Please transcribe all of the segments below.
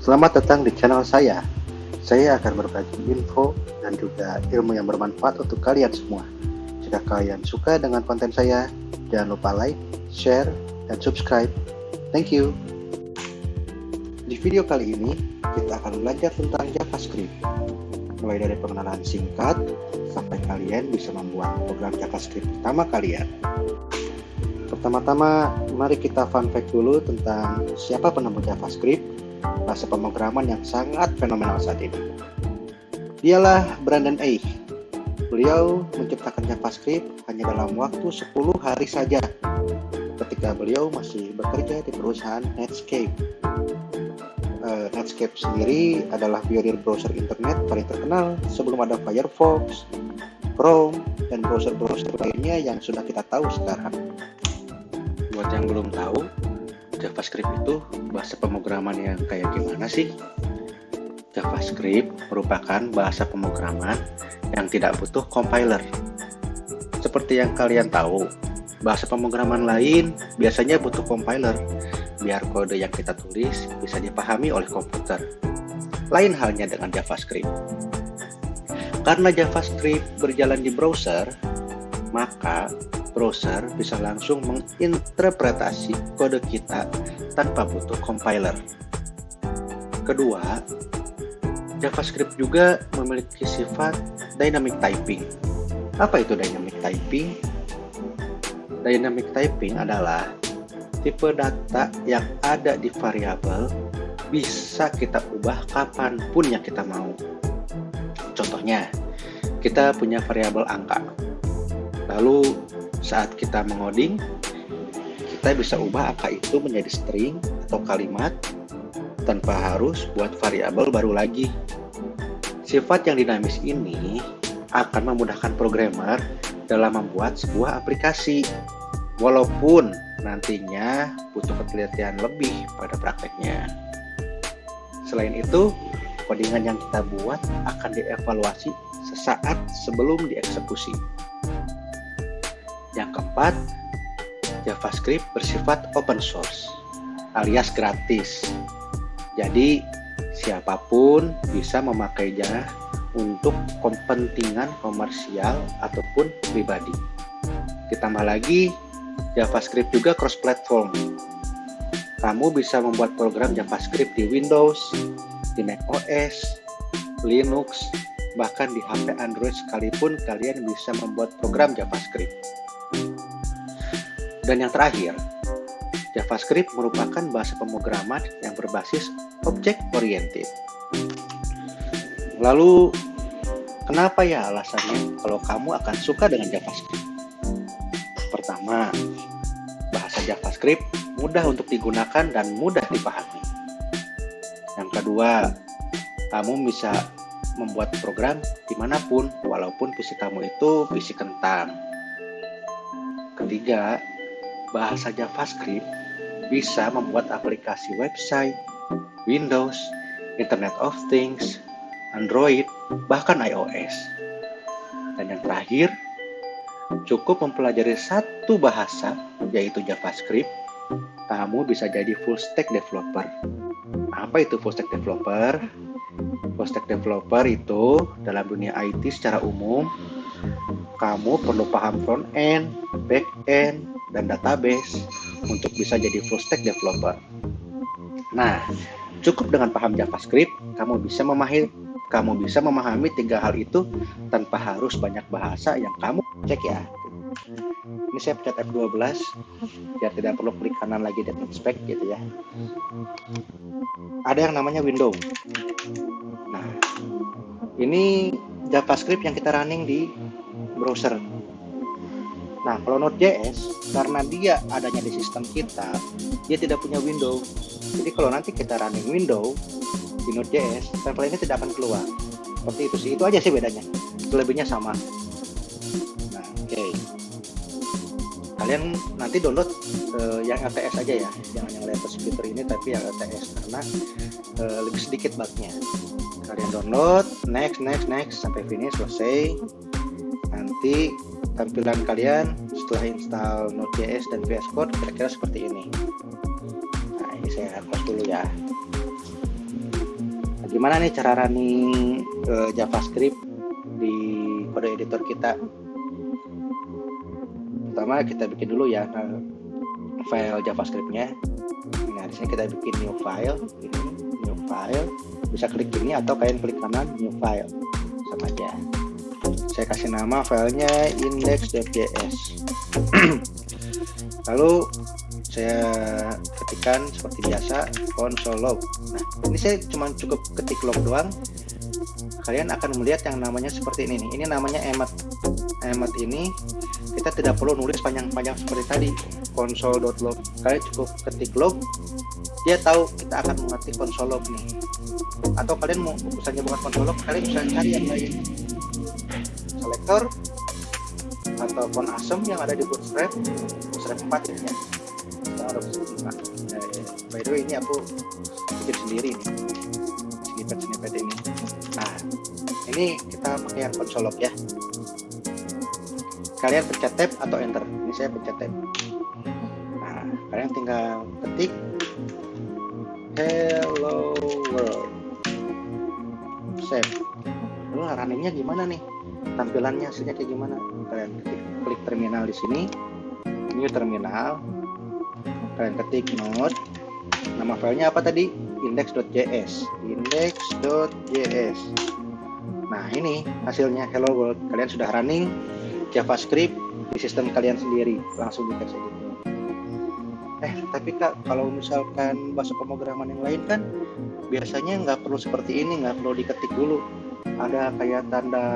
Selamat datang di channel saya. Saya akan berbagi info dan juga ilmu yang bermanfaat untuk kalian semua. Jika kalian suka dengan konten saya, jangan lupa like, share, dan subscribe. Thank you. Di video kali ini, kita akan belajar tentang JavaScript. Mulai dari pengenalan singkat, sampai kalian bisa membuat program JavaScript pertama kalian. Pertama-tama, mari kita fun fact dulu tentang siapa penemu JavaScript, bahasa pemrograman yang sangat fenomenal saat ini. Dialah Brandon A. Beliau menciptakan JavaScript hanya dalam waktu 10 hari saja, ketika beliau masih bekerja di perusahaan Netscape. Netscape sendiri adalah pionir browser internet paling terkenal sebelum ada Firefox, Chrome, dan browser-browser lainnya yang sudah kita tahu sekarang. Buat yang belum tahu, JavaScript itu bahasa pemrograman yang kayak gimana sih? JavaScript merupakan bahasa pemrograman yang tidak butuh compiler. Seperti yang kalian tahu, bahasa pemrograman lain biasanya butuh compiler biar kode yang kita tulis bisa dipahami oleh komputer. Lain halnya dengan JavaScript. Karena JavaScript berjalan di browser, maka browser bisa langsung menginterpretasi kode kita tanpa butuh compiler. Kedua, JavaScript juga memiliki sifat dynamic typing. Apa itu dynamic typing? Dynamic typing adalah tipe data yang ada di variabel bisa kita ubah kapanpun yang kita mau. Contohnya, kita punya variabel angka. Lalu saat kita mengoding, kita bisa ubah angka itu menjadi string atau kalimat tanpa harus buat variabel baru lagi. Sifat yang dinamis ini akan memudahkan programmer dalam membuat sebuah aplikasi, walaupun nantinya butuh ketelitian lebih pada prakteknya. Selain itu, codingan yang kita buat akan dievaluasi sesaat sebelum dieksekusi. Yang keempat, JavaScript bersifat open source alias gratis. Jadi, siapapun bisa memakainya untuk kepentingan komersial ataupun pribadi. Ditambah lagi, JavaScript juga cross-platform. Kamu bisa membuat program JavaScript di Windows, di macOS, Linux, bahkan di HP Android sekalipun kalian bisa membuat program JavaScript. Dan yang terakhir, JavaScript merupakan bahasa pemrograman yang berbasis object oriented. Lalu, kenapa ya alasannya kalau kamu akan suka dengan JavaScript? Pertama, bahasa JavaScript mudah untuk digunakan dan mudah dipahami. Yang kedua, kamu bisa membuat program dimanapun, walaupun PC kamu itu PC kentang. Ketiga, bahasa JavaScript bisa membuat aplikasi website, Windows, Internet of Things, Android, bahkan iOS. Dan yang terakhir, cukup mempelajari satu bahasa, yaitu JavaScript, kamu bisa jadi full stack developer. Apa itu full stack developer? Full stack developer itu dalam dunia IT secara umum, kamu perlu paham front end, back end, dan database untuk bisa jadi full stack developer. Nah, cukup dengan paham JavaScript, kamu bisa memahami tiga hal itu tanpa harus banyak bahasa yang kamu cek ya. Ini saya pencet F12 biar tidak perlu klik kanan lagi dan inspect gitu ya. Ada yang namanya window. Nah, ini JavaScript yang kita running di browser. Nah, kalau Node.js, karena dia adanya di sistem kita, dia tidak punya window. Jadi kalau nanti kita running window di Node.js, sampel ini tidak akan keluar. Seperti itu sih, itu aja sih bedanya. Selebihnya sama. Nah, oke. Kalian nanti download yang LTS aja ya, jangan yang latest fitur ini tapi yang LTS karena lebih sedikit bugnya. Kalian download, next sampai finish selesai. Nanti tampilan kalian setelah install Node.js dan VS Code kira-kira seperti ini. Nah, ini saya hapus dulu ya. gimana nih cara running JavaScript di kode editor kita? Pertama kita bikin dulu ya file JavaScript-nya. Nah, di sini kita bikin new file, ini new file. Bisa klik ini atau kalian klik kanan new file. Sama aja. Saya kasih nama filenya index.js. Lalu saya ketikkan seperti biasa console log. Nah, ini saya cuma cukup ketik log doang. Kalian akan melihat yang namanya seperti ini nih. Ini namanya emmet. Emmet ini kita tidak perlu nulis panjang-panjang seperti tadi console.log. Kalian cukup ketik log, dia tahu kita akan mengetik console log nih. Atau kalian mau misalnya bukan console log, kalian bisa cari yang lain, selector atau font asem yang ada di Bootstrap 4 ini ya. Kita harus buka. By the way, ini aku bikin sendiri nih snippet ini. Nah, ini kita pakai yang console log ya. Kalian pencet tab atau enter. Ini saya pencet tab. Nah, kalian tinggal ketik hello world, save. Lalu runningnya gimana nih? Tampilannya hasilnya kayak gimana? Kalian klik terminal di sini, new terminal. Kalian ketik node. Nama filenya apa tadi? Index.js. Index.js. Nah, ini hasilnya hello world. Kalian sudah running JavaScript di sistem kalian sendiri, langsung dikasih gitu. Tapi Kak, kalau misalkan bahasa pemrograman yang lain kan biasanya nggak perlu seperti ini, nggak perlu diketik dulu. Ada kayak tanda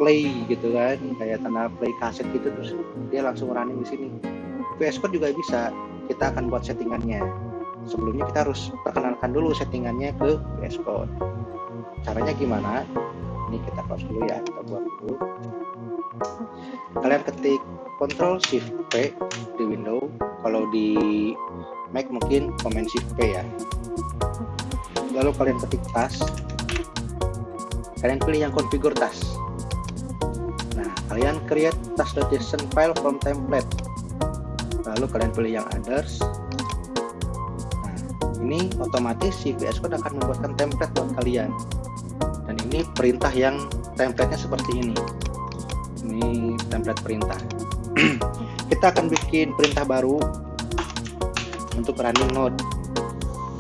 play gitu kan, kayak tanda play kaset gitu, terus dia langsung running di sini. VS Code juga bisa. Kita akan buat settingannya. Sebelumnya kita harus perkenalkan dulu settingannya ke VS Code. Caranya gimana? Ini kita close dulu ya, kita buat dulu. Kalian ketik Ctrl+Shift+P di Windows, kalau di Mac mungkin Command+Shift+P ya. Lalu kalian ketik task, kalian pilih yang configure task. Nah, kalian create task.json file from template. Lalu kalian pilih yang others. Nah, ini otomatis si VS Code akan membuatkan template buat kalian. Dan ini perintah yang template-nya seperti ini. Ini template perintah. Kita akan bikin perintah baru untuk running node.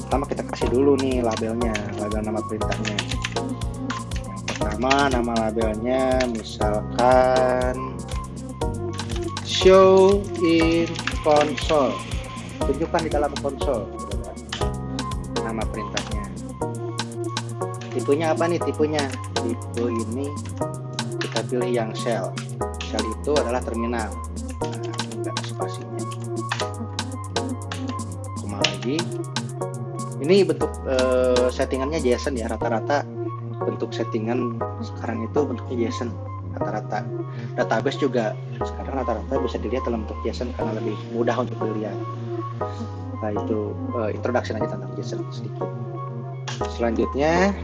Pertama kita kasih dulu nih labelnya, label nama perintahnya. Yang pertama nama labelnya misalkan show in console, tunjukkan di dalam konsol. Nama perintahnya. Tipenya apa nih tipenya? Tipe ini kita pilih yang shell. Shell itu adalah terminal. Nah, enggak spasinya. Kembali lagi. Ini bentuk settingannya JSON ya, rata-rata bentuk settingan sekarang itu bentuknya JSON rata-rata. Database juga sekarang rata-rata bisa dilihat dalam bentuk JSON karena lebih mudah untuk dilihat. Nah, itu introduction aja tentang JSON sedikit. Selanjutnya,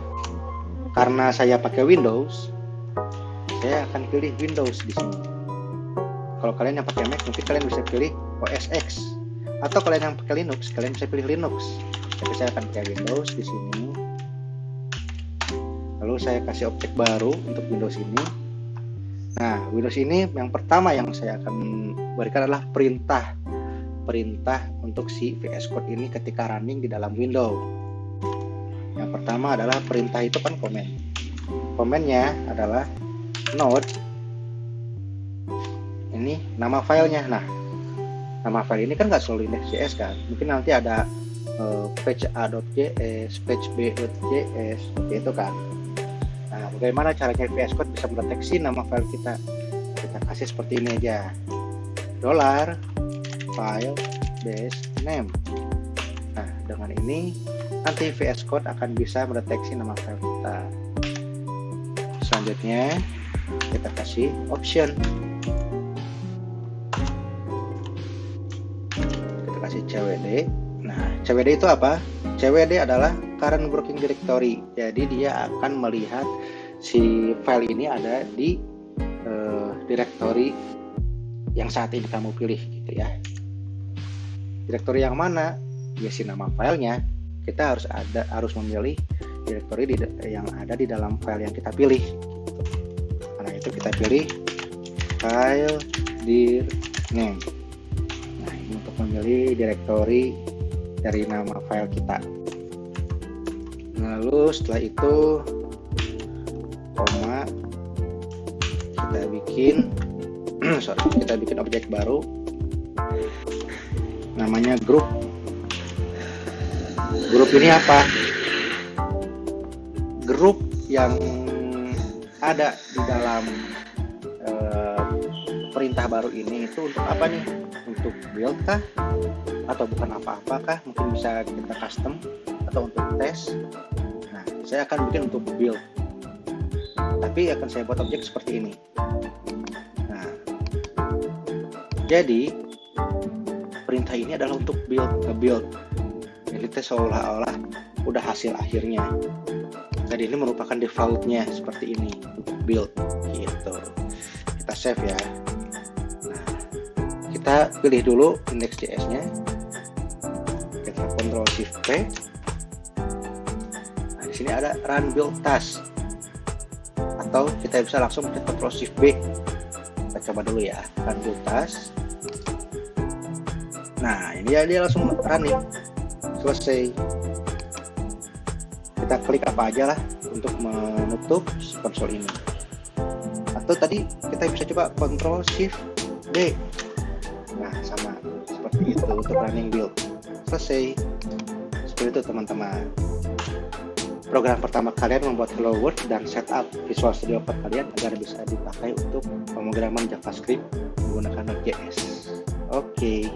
karena saya pakai Windows, saya akan pilih Windows di sini. Kalau kalian yang pakai Mac, mungkin kalian bisa pilih OS X. Atau kalian yang pakai Linux, kalian bisa pilih Linux. Tapi saya akan pakai Windows di sini. Lalu saya kasih objek baru untuk Windows ini. Nah, Windows ini yang pertama yang saya akan berikan adalah perintah untuk si VS Code ini ketika running di dalam Windows. Yang pertama adalah perintah itu kan komen. Komennya adalah node. Ini nama filenya. Nah, nama file ini kan nggak selalu index.js kan. Mungkin nanti ada page a.js, page b.js, gitu kan. Nah, bagaimana caranya VS Code bisa mendeteksi nama file kita? Kita kasih seperti ini aja. $file base name. Nah, dengan ini nanti VS Code akan bisa mendeteksi nama file kita. Selanjutnya kita kasih option. Kita kasih cwd. Nah, cwd itu apa? CWD adalah current working directory. Jadi dia akan melihat si file ini ada di directory yang saat ini kamu pilih gitu ya. Directory yang mana? Ya si nama filenya. Kita harus memilih direktori yang ada di dalam file yang kita pilih. Karena itu kita pilih file dir name. Nah, ini untuk memilih direktori dari nama file kita. Lalu setelah itu koma, kita bikin objek baru namanya grup. Grup ini apa? Grup yang ada di dalam perintah baru ini itu untuk apa nih? Untuk build kah? Atau bukan apa-apa kah? Mungkin bisa kita custom atau untuk tes. Nah, saya akan bikin untuk build. Tapi akan saya buat objek seperti ini. Nah, jadi perintah ini adalah untuk nge-build. Jadi seolah-olah udah hasil akhirnya. Jadi ini merupakan defaultnya seperti ini untuk build gitu. Kita save ya. Nah, kita pilih dulu index.js-nya. Kita Ctrl Shift P. Nah, di sini ada run build task. Atau kita bisa langsung pencet Ctrl Shift B. Kita coba dulu ya, run build task. Nah, ini dia langsung running. Selesai. Kita klik apa aja lah untuk menutup konsol ini. Atau tadi kita bisa coba Ctrl Shift D. Nah, sama seperti itu untuk running build. Selesai. Seperti itu teman-teman. Program pertama kalian membuat Hello World dan setup Visual Studio Code kalian agar bisa dipakai untuk pemrograman JavaScript menggunakan Node.js. Oke.